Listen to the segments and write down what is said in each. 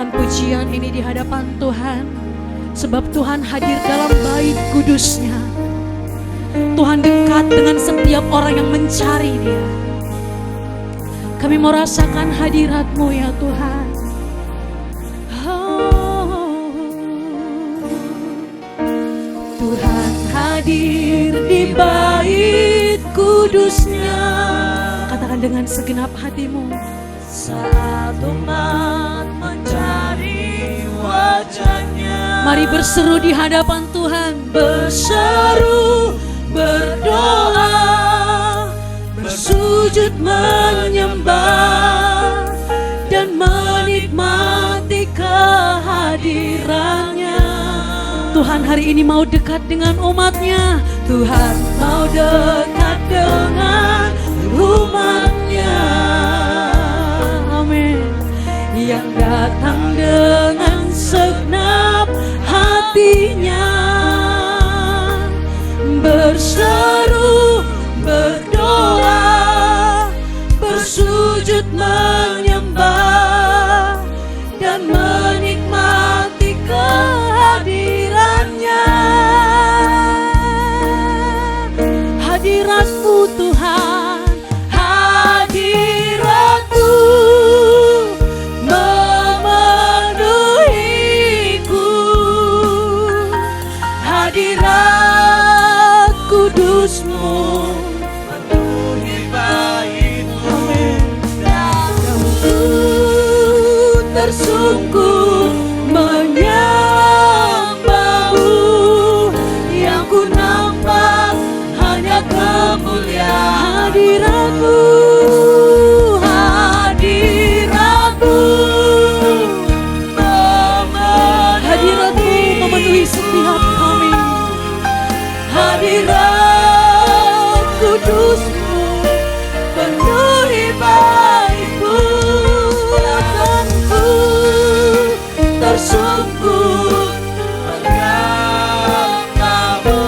menyatakan pujian ini di hadapan Tuhan, sebab Tuhan hadir dalam bait kudus-Nya. Tuhan dekat dengan setiap orang yang mencari Dia. Kami mau rasakan hadirat-Mu ya Tuhan. Tuhan hadir di bait kudus-Nya. Katakan dengan segenap hatimu. Saat umat mencari wajah-Nya, mari berseru di hadapan Tuhan. berseru, berdoa, bersujud menyembah, dan menikmati kehadiran-Nya. Tuhan hari ini mau dekat dengan umat-Nya. Tuhan mau dekat dengan umat-Nya. Amin. Yang datang dengan segenap hatinya, berseru, berdoa, bersujud menyembah, dan menikmati kehadiran-Nya. Hadirat-Mu Tuhan, hadirat-Mu memenuhiku, hadirat kudus-Mu penuhi bait-Mu. Dan ku tersungkur menyembah-Mu, yang ku nampak hanya kemuliaan hadirat-Mu. hadirat-Mu memenuhi setiap kami. Hadirat kudus-Mu penuhi bait-Mu. Dan ku tersungkur menyembah-Mu,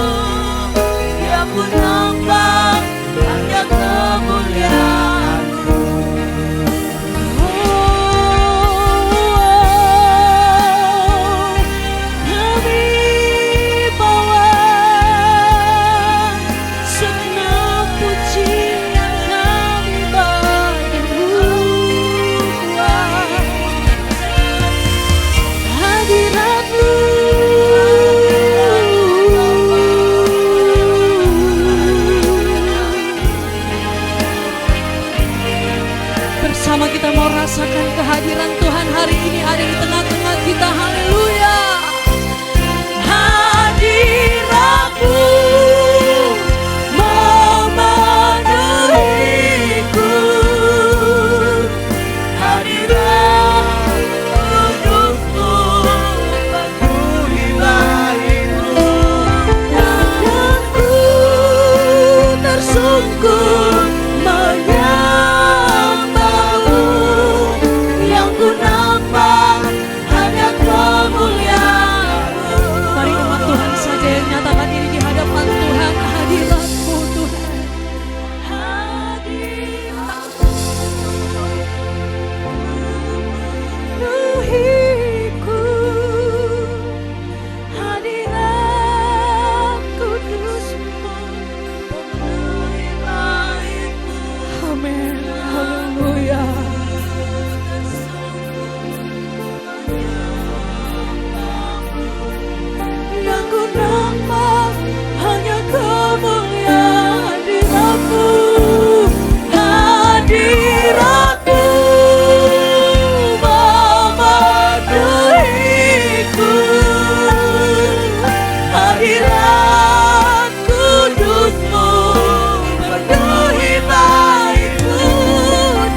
yang ku nampak hanya kemuliaan-Mu. Kami bawa segenap pujian kami bagimu. Hadirat-Mu, bersama kita mau rasakan kehadiran Tuhan hari ini ada di tengah-tengah kita. Haleluya. Hadirat-Mu memenuhiku, hadirat kudus-Mu penuhi bait-Mu. Dan ku tersungkur menyembah-Mu, yang ku nampak hanya kemuliaan-Mu. Mari umat Tuhan saja yang nyatakan ini di hadapan Tuhan. Hadirat-Mu Tuhan. Hadirat-Mu memenuhiku, hadirat kudus-Mu penuhi bait-Mu. Amin. Haleluya. Yang ku nampak hanya kemuliaan hadirat-Mu. Hadirat-Mu memenuhiku, hadirat kudus-Mu penuhi bait-Mu.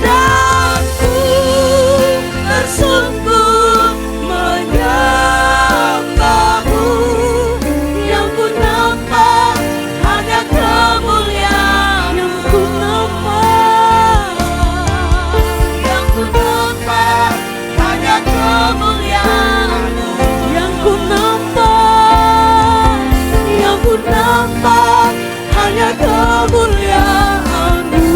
Dan ku tersungkur menyembah-Mu, yang ku nampak hanya kemuliaan. Yang ku nampak, Yang ku nampak hanya kemuliaan-Mu. yang ku nampak, Yang ku nampak hanya kemuliaan-Mu.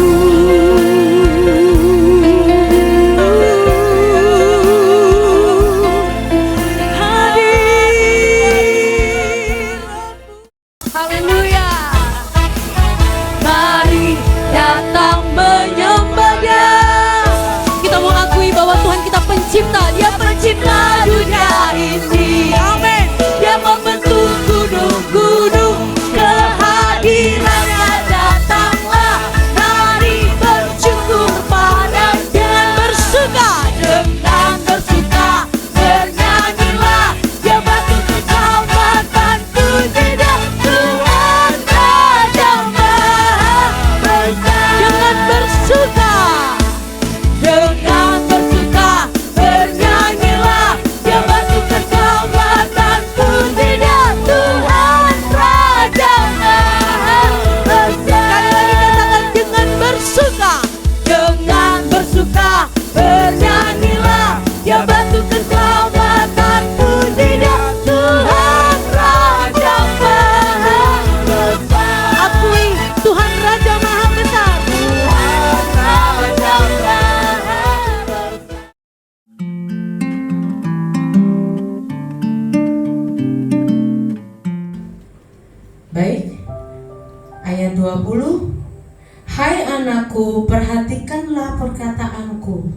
Anak-anakku, perhatikanlah perkataanku.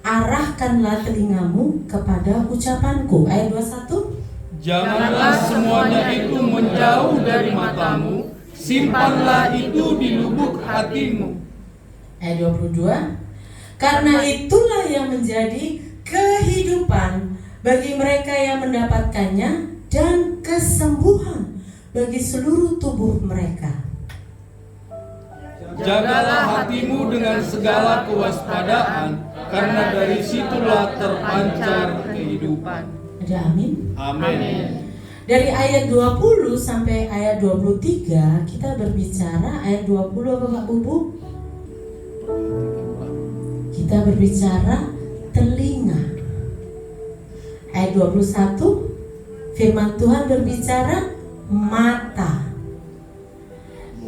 Arahkanlah telingamu kepada ucapanku. Ayat 21. Janganlah semuanya itu menjauh dari matamu, simpanlah itu di lubuk hatimu. Ayat 22. Karena itulah yang menjadi kehidupan bagi mereka yang mendapatkannya dan kesembuhan bagi seluruh tubuh mereka. Jagalah hatimu dengan segala kewaspadaan, karena dari situlah terpancar kehidupan. Ada amin? Amin. Dari ayat 20 sampai ayat 23 kita berbicara. Ayat 20 apa Pak Bubu? Kita berbicara telinga. Ayat 21 firman Tuhan berbicara mata.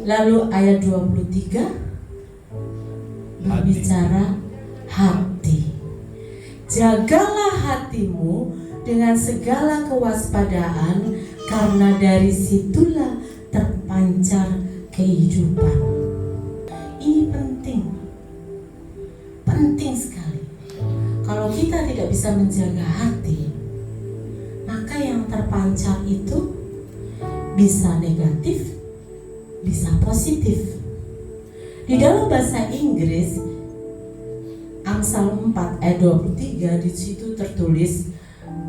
Lalu ayat 23 berbicara hati. Jagalah hatimu dengan segala kewaspadaan, karena dari situlah terpancar kehidupan. Ini penting sekali. Kalau kita tidak bisa menjaga hati, maka yang terpancar itu bisa negatif, bisa positif. Di dalam bahasa Inggris, Amsal 4 ayat 23 di situ tertulis,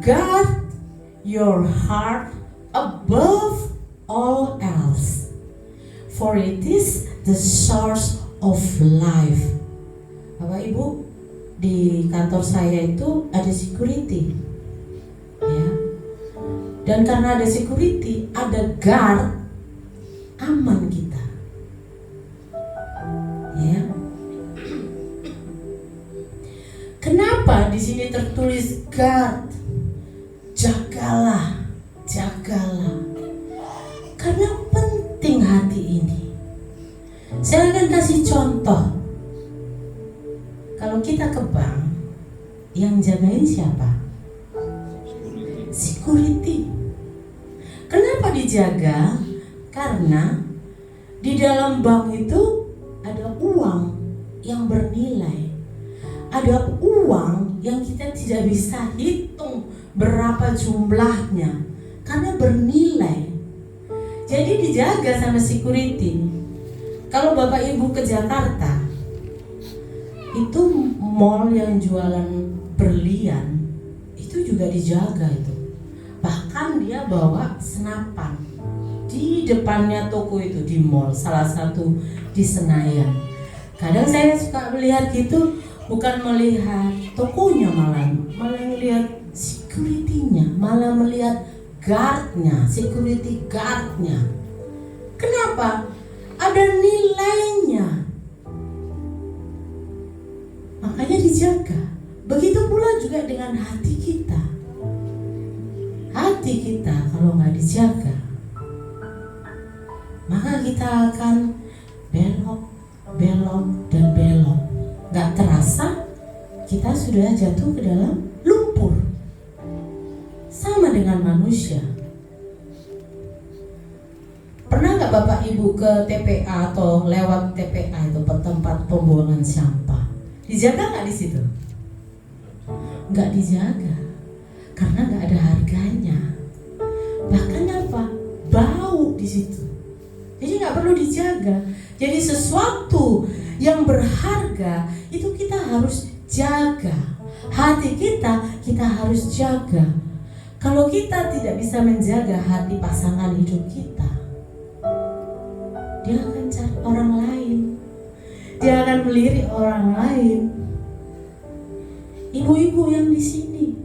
guard your heart above all else, for it is the source of life. Bapak Ibu, di kantor saya itu ada security, ya. Dan karena ada security, ada guard, aman kita, ya. Kenapa di sini tertulis guard? Jagalah. Karena penting hati ini. Saya akan kasih contoh. Kalau kita ke bank, yang jagain siapa? Security. Kenapa dijaga? Karena di dalam bank itu ada uang yang bernilai. Ada uang yang kita tidak bisa hitung berapa jumlahnya, karena bernilai. Jadi dijaga sama security. Kalau Bapak Ibu ke Jakarta, itu mall yang jualan berlian itu juga dijaga itu. Bahkan dia bawa senapan di depannya toko itu, di mall salah satu di Senayan. Kadang saya suka melihat gitu, bukan melihat tokonya, malah melihat security-nya, malah melihat guard-nya, security guard-nya. Kenapa? Ada nilainya, makanya dijaga. Begitu pula juga dengan hati kita. Hati kita kalau nggak dijaga, maka kita akan belok, dan belok. Nggak terasa kita sudah jatuh ke dalam lumpur. Sama dengan manusia. Pernah nggak Bapak Ibu ke TPA atau lewat TPA itu, tempat pembuangan sampah? Dijaga nggak di situ? Nggak dijaga, karena nggak ada harganya. Bahkan apa? Bau di situ. Jadi nggak perlu dijaga. Jadi sesuatu yang berharga itu kita harus jaga. Hati kita harus jaga. Kalau kita tidak bisa menjaga hati pasangan hidup kita, dia akan cari orang lain. Dia akan melirik orang lain. Ibu-ibu yang di sini,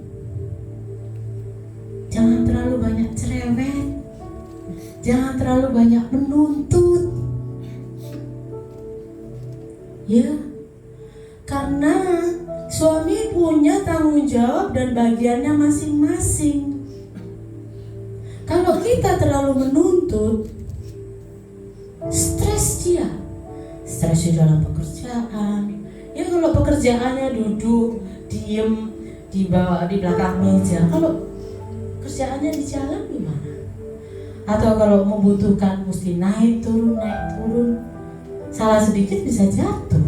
jangan terlalu banyak cerewet. Jangan terlalu banyak menuntut. Ya, karena suami punya tanggung jawab dan bagiannya masing-masing. Kalau kita terlalu menuntut, stres dia. Stres di dalam pekerjaan. Ya, kalau pekerjaannya duduk, diem di belakang meja. Kalau kerjaannya di jalan gimana? Atau kalau membutuhkan mesti naik turun. salah sedikit bisa jatuh.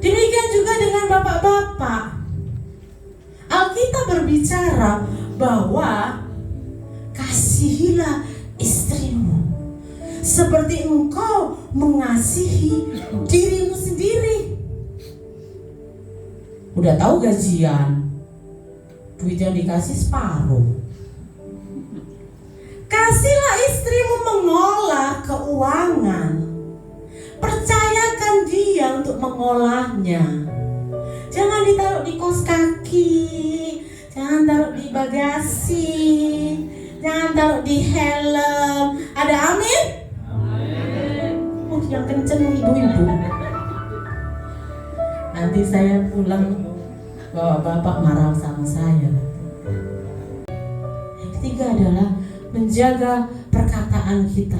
Demikian juga dengan bapak-bapak. Alkitab berbicara bahwa kasihilah istrimu seperti engkau mengasihi dirimu sendiri. Udah tahu gajian, duit yang dikasih separuh. Kasihlah istrimu mengolah keuangan. Percayakan dia untuk mengolahnya. Jangan ditaruh di kos kaki, jangan taruh di bagasi, jangan taruh di helm. Ada amin? Amin. Yang kenceng ibu-ibu. Nanti saya pulang bapak marah sama saya. Yang ketiga adalah menjaga perkataan kita.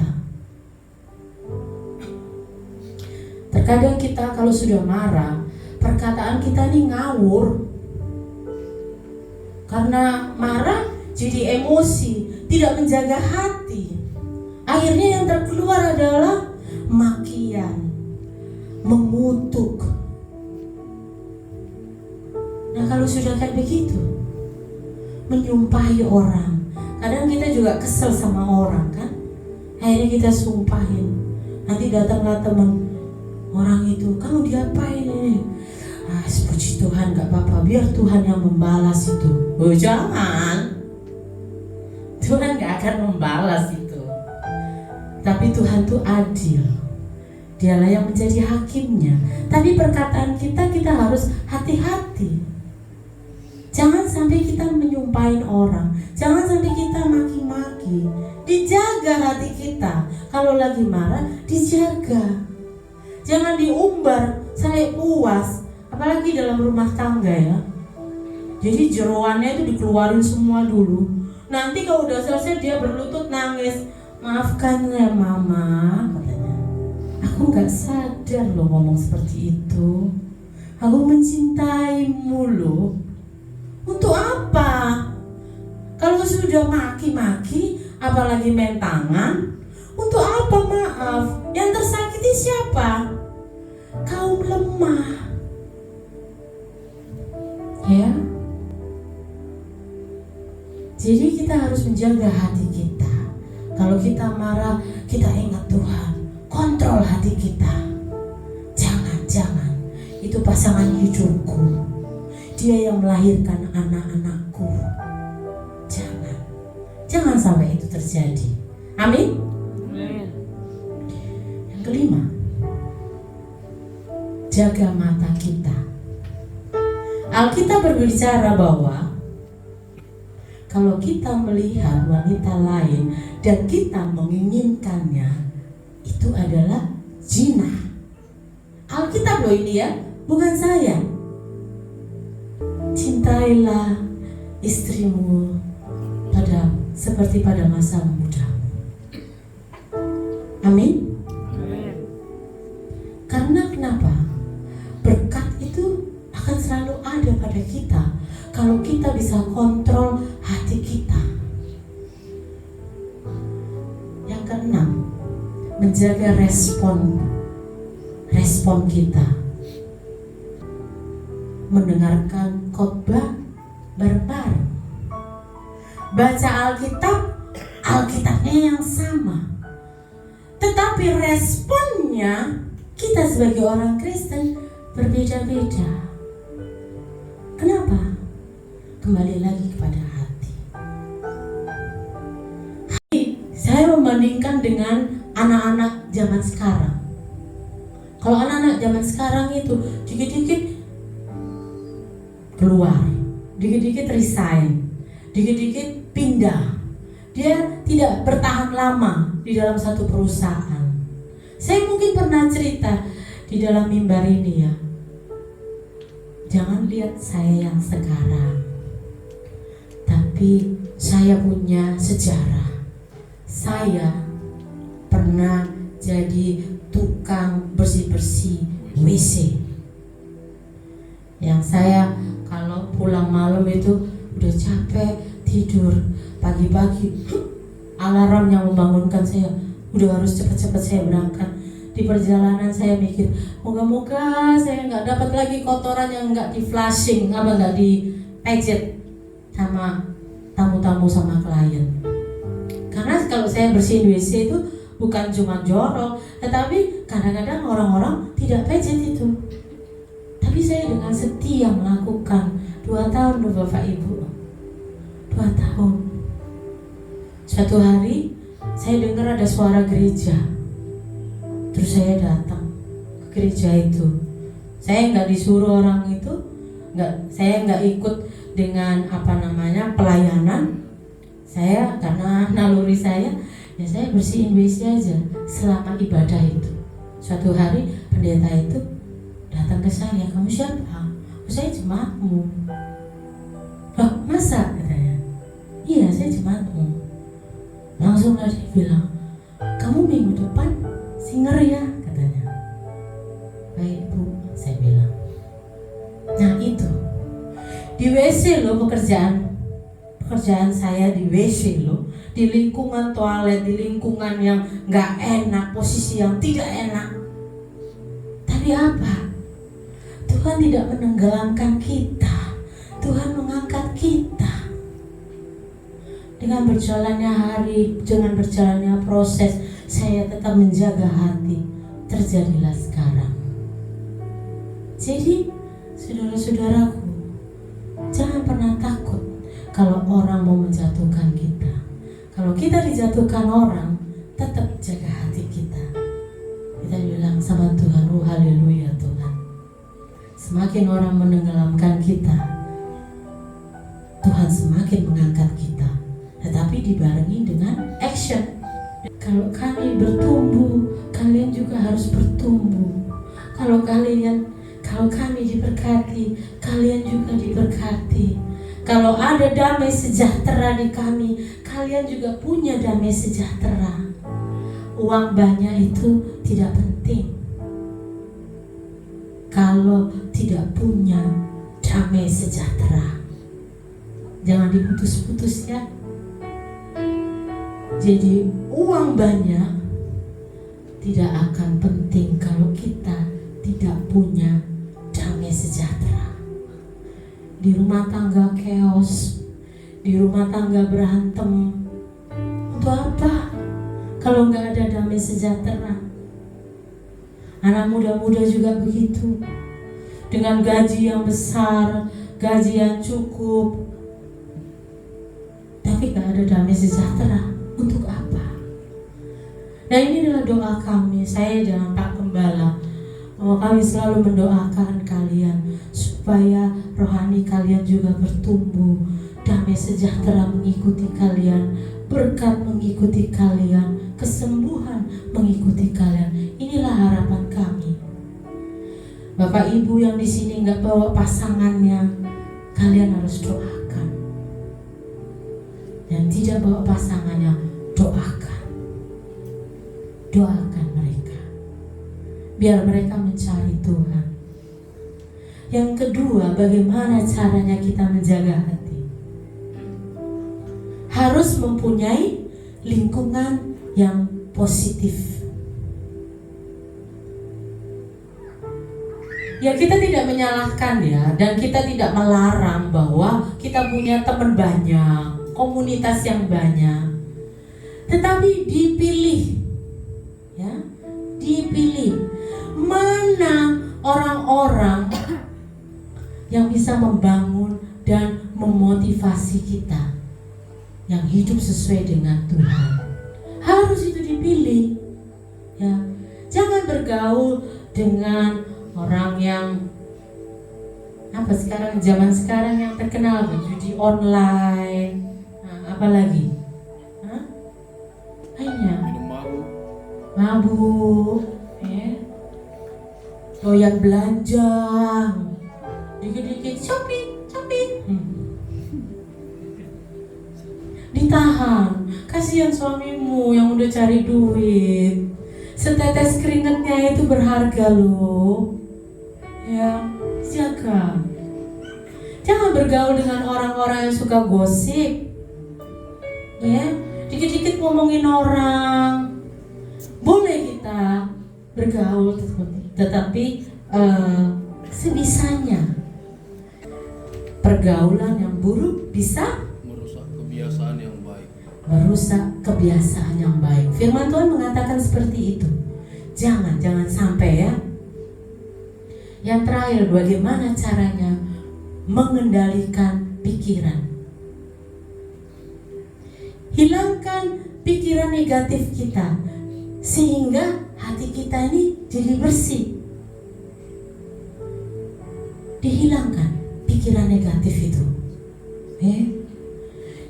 Terkadang kita kalau sudah marah, perkataan kita ini ngawur. Karena marah jadi emosi, tidak menjaga hati. Akhirnya yang terkeluar adalah makian, mengutuk. Nah kalau sudah kayak begitu, menyumpahi orang. Kadang kita juga kesel sama orang kan. Akhirnya kita sumpahin. Nanti datanglah teman orang itu, kamu diapain ini? Puji Tuhan, gak apa-apa, biar Tuhan yang membalas itu. Oh jangan, Tuhan gak akan membalas itu. Tapi Tuhan tuh adil, dialah yang menjadi hakimnya. Tapi perkataan kita harus hati-hati. Jangan sampai kita menyumpahin orang, jangan sampai kita maki-maki. Dijaga hati kita. Kalau lagi marah, dijaga. Jangan diumbar sampai puas, apalagi dalam rumah tangga ya. Jadi jeroannya itu dikeluarin semua dulu. Nanti kalau udah selesai dia berlutut nangis, maafkan ya mama, katanya. Aku gak sadar loh ngomong seperti itu. Aku mencintaimu loh. Untuk apa? Kalau sudah maki-maki, apalagi main tangan, untuk apa maaf? Yang tersakiti siapa? Kaum lemah. Ya. Jadi kita harus menjaga hati kita. Kalau kita marah, kita ingat Tuhan. Kontrol hati kita. Jangan. Itu pasangan hidupku. Dia yang melahirkan anak-anakku. Jangan sampai itu terjadi. Amin. Yang kelima, jaga mata kita. Alkitab berbicara bahwa kalau kita melihat wanita lain dan kita menginginkannya, itu adalah zina. Alkitab loh ini ya, bukan saya. Cintailah istrimu seperti pada masa muda. Amin. Karena kenapa? Berkat itu akan selalu ada pada kita kalau kita bisa kontrol hati kita. Yang keenam, menjaga respon kita. Mendengarkan khotbah bareng-bareng. Baca Alkitabnya yang sama. Tetapi responnya kita sebagai orang Kristen berbeda-beda. Kenapa? Kembali lagi kepada hati. Saya membandingkan dengan anak-anak zaman sekarang. Kalau anak-anak zaman sekarang itu dikit-dikit keluar, dikit-dikit resign, dikit-dikit pindah. Dia tidak bertahan lama di dalam satu perusahaan. Saya mungkin pernah cerita di dalam mimbar ini ya. Jangan lihat saya yang sekarang, tapi saya punya sejarah. Saya pernah jadi tukang bersih-bersih WC. Yang saya kalau pulang malam itu udah capek tidur, pagi-pagi alarm yang membangunkan saya, udah harus cepat-cepat saya berangkat. Di perjalanan saya mikir, moga-moga saya nggak dapat lagi kotoran yang nggak di flushing, nggak di pejet sama tamu-tamu sama klien. Karena kalau saya bersihin WC itu bukan cuma jorok, tetapi kadang-kadang orang-orang tidak pejet itu. Tapi saya dengan setia melakukan 2 tahun loh Bapak Ibu, 2 tahun. Suatu hari saya dengar ada suara gereja, terus saya datang ke gereja itu. Saya nggak disuruh orang itu, saya nggak ikut dengan pelayanan. Saya karena naluri saya, ya saya bersihin WC aja selama ibadah itu. Suatu hari pendeta itu datang ke saya, kamu siapa? Saya jemaatmu. Loh, masa? Katanya. Iya, saya jemaatmu. Langsung dia bilang, kamu minggu depan singer ya? Katanya. Baik Bu, saya bilang. Nah itu, di WC loh pekerjaan saya di WC loh, di lingkungan toilet, di lingkungan yang nggak enak, posisi yang tidak enak. Tapi apa? Tuhan tidak menenggelamkan kita, Tuhan mengangkat kita. Dengan berjalannya hari, dengan berjalannya proses, saya tetap menjaga hati. Terjadilah sekarang. Jadi, saudara-saudaraku, jangan pernah takut kalau orang mau menjatuhkan kita. Kalau kita dijatuhkan orang, tetap jaga hati kita. Kita bilang sama Tuhan, oh haleluya Tuhan. Semakin orang menenggelamkan kita, Tuhan semakin mengangkat kita. Tetapi dibarengi dengan action. Kalau kami bertumbuh, kalian juga harus bertumbuh. Kalau kami diberkati, kalian juga diberkati. Kalau ada damai sejahtera di kami, kalian juga punya damai sejahtera. Uang banyak itu tidak penting kalau tidak punya damai sejahtera. Jangan diputus-putus ya. Jadi uang banyak tidak akan penting kalau kita tidak punya damai sejahtera. Di rumah tangga chaos, di rumah tangga berantem. Untuk apa? Kalau nggak ada damai sejahtera. Anak muda-muda juga begitu. Dengan gaji yang besar, gaji yang cukup, tapi nggak ada damai sejahtera. Untuk apa? Nah ini adalah doa kami. Saya dan Pak Gembala, kami selalu mendoakan kalian supaya rohani kalian juga bertumbuh, damai sejahtera mengikuti kalian, berkat mengikuti kalian, kesembuhan mengikuti kalian. Inilah harapan kami. Bapak Ibu yang di sini nggak bawa pasangannya, kalian harus doakan. Yang tidak bawa pasangannya, doakan mereka, biar mereka mencari Tuhan. Yang kedua, bagaimana caranya kita menjaga hati? Harus mempunyai lingkungan yang positif. Ya kita tidak menyalahkan ya, dan kita tidak melarang bahwa kita punya teman banyak, komunitas yang banyak. Tetapi dipilih, ya, dipilih mana orang-orang yang bisa membangun dan memotivasi kita, yang hidup sesuai dengan Tuhan. Harus itu dipilih, ya. Jangan bergaul dengan orang yang zaman sekarang yang terkenal judi online, apalagi. Mabuk, ya. Doyan belanja, dikit-dikit shopping. Ditahan, kasihan suamimu yang udah cari duit. Setetes keringatnya itu berharga loh. Ya, jaga. Jangan bergaul dengan orang-orang yang suka gosip. Ya, dikit-dikit ngomongin orang. Boleh kita, bergaul, tetapi sebisanya. Pergaulan yang buruk bisa Merusak kebiasaan yang baik. merusak kebiasaan yang baik. Firman Tuhan mengatakan seperti itu. Jangan sampai ya. Yang terakhir, bagaimana caranya mengendalikan pikiran? Hilangkan pikiran negatif kita sehingga hati kita ini jadi bersih. Dihilangkan pikiran negatif itu.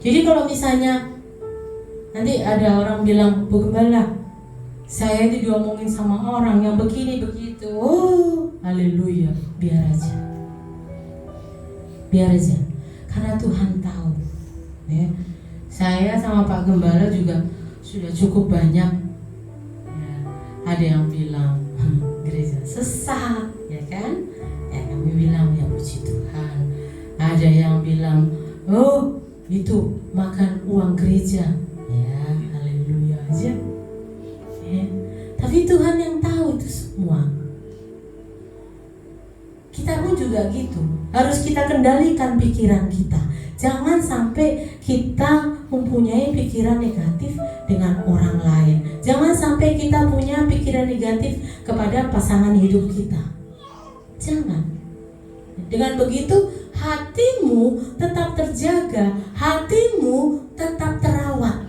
Jadi kalau misalnya nanti ada orang bilang, Bu Gembala, saya itu diomongin sama orang yang begini begitu. Oh, haleluya, biar aja. Karena Tuhan tahu. Saya sama Pak Gembala juga sudah cukup banyak. Ada yang bilang gereja sesat, ya kan? Kami bilang ya puji Tuhan. Ada yang bilang, oh itu makan uang gereja. Ya, haleluya aja. Tapi Tuhan yang tahu itu semua. Kita pun juga gitu. Harus kita kendalikan pikiran kita. Jangan sampai kita mempunyai pikiran negatif dengan orang lain. Jangan sampai kita punya pikiran negatif kepada pasangan hidup kita. Jangan. Dengan begitu hatimu tetap terjaga, hatimu tetap terawat.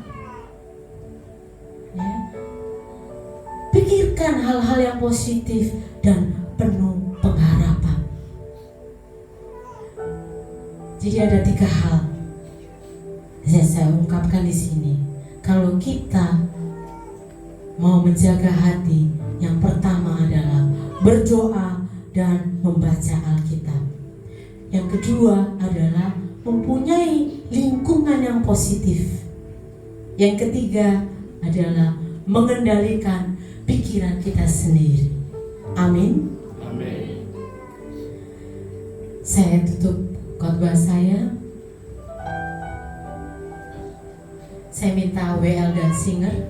Pikirkan hal-hal yang positif dan penuh pengharapan. Jadi ada 3 hal yang saya ungkapkan di sini. Kalau kita mau menjaga hati, yang pertama adalah berdoa dan membaca Alkitab. Yang kedua adalah mempunyai lingkungan yang positif. Yang ketiga adalah mengendalikan pikiran kita sendiri. Amin. Amin. Saya tutup khotbah saya. Saya minta WL dan Singer